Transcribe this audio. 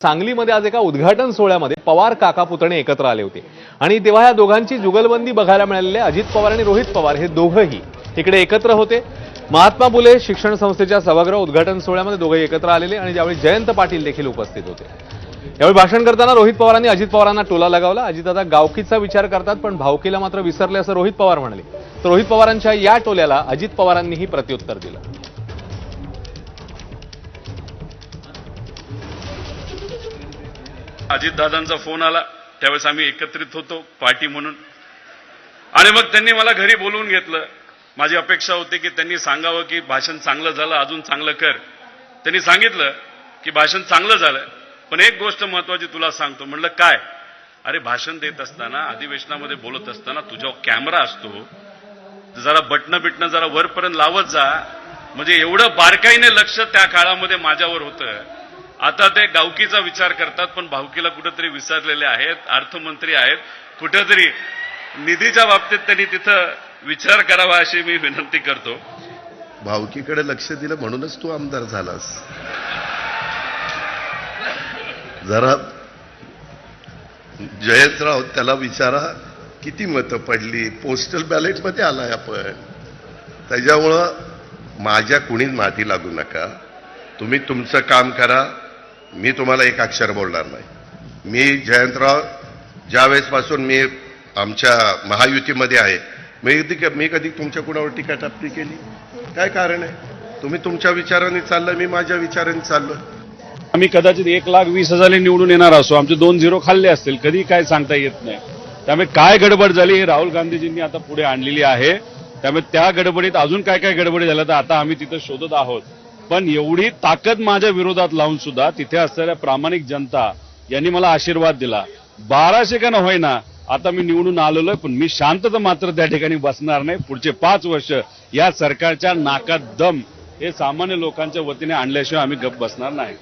सांगलीमध्ये आज एका उद्घाटन सोहळ्यामध्ये पवार काका पुतणे एकत्र आले होते आणि तेव्हा या दोघांची जुगलबंदी बघायला मिळालेली अजित पवार आणि रोहित पवार हे दोघंही इकडे एकत्र होते। महात्मा फुले शिक्षण संस्थेच्या सभागृह उद्घाटन सोहळ्यामध्ये दोघे एकत्र आलेले आणि ज्यावेळी जयंत पाटील देखील उपस्थित होते। यावेळी भाषण करताना रोहित पवारांनी अजित पवारांना टोला लगावला। अजितदादा गावकीचा विचार करतात पण भावकीला मात्र विसरले असं रोहित पवार म्हणाले। तर रोहित पवारांच्या या टोल्याला अजित पवारांनीही प्रत्युत्तर दिलं। अजितदादांचा फोन आला, त्यावेळेस आम्ही एकत्रित होतो पार्टी म्हणून, आणि मग त्यांनी मला घरी बोलवून घेतलं। माझी अपेक्षा होती की त्यांनी सांगावं की भाषण चांगलं झालं, अजून चांगलं कर। त्यांनी सांगितलं की भाषण चांगलं झालं, पण एक गोष्ट महत्वाची तुला सांगतो। म्हणलं काय? अरे भाषण देत असताना, अधिवेशनामध्ये बोलत असताना तुझ्यावर कॅमेरा असतो, जरा बटणं जरा वरपर्यंत लावत जा, म्हणजे एवढं बारकाईने लक्ष त्या काळामध्ये माझ्यावर होतं। आता ते गावकीचा विचार करतात पण भावकीला कुठेतरी विसरलेले आहेत। अर्थमंत्री आहेत, कुठेतरी निधीच्या बाबतीत त्यांनी तिथं विचार करावा अशी मी विनंती करतो। भावकीकडे लक्ष दिलं म्हणूनच तू आमदार झालास। जरा जयंतराव त्याला विचारा किती मतं पडली, पोस्टल बॅलेटमध्ये आलाय आपण। त्याच्यामुळं माझ्या कुणीच माती लागू नका, तुम्ही तुमचं काम करा, मी तुम्हाला एक अक्षर बोलणार नाही। मी जयंतराव ज्यावेळेसपासून मी आमच्या महायुतीमध्ये आहे, मी कधी तुमच्या कुणावर टीका टाप्पणी केली? काय कारण आहे? तुम्ही तुमच्या विचाराने चाललं, मी माझ्या विचाराने चाललो। आम्ही कदाचित 1,20,000 निवडून येणार असो, आमचे 2-0 खाल्ले असतील, कधी काय सांगता येत नाही। त्यामुळे काय गडबड झाली हे राहुल गांधीजींनी आता पुढे आणलेली आहे। त्यामुळे त्या गडबडीत अजून काय काय गडबडी झाल्या तर आता आम्ही तिथं शोधत आहोत। पण एवढी ताकद माझ्या विरोधात लावून सुद्धा तिथे असलेल्या प्रामाणिक जनता यांनी मला आशीर्वाद दिला। 1200 का न होईना आता मी निवडून आलेलोय, पण मी शांतता मात्र त्या ठिकाणी बसणार नाही। पुढचे 5 वर्ष या सरकारच्या नाकात दम हे सामान्य लोकांच्या वतीने आणल्याशिवाय आम्ही गप्प बसणार नाही।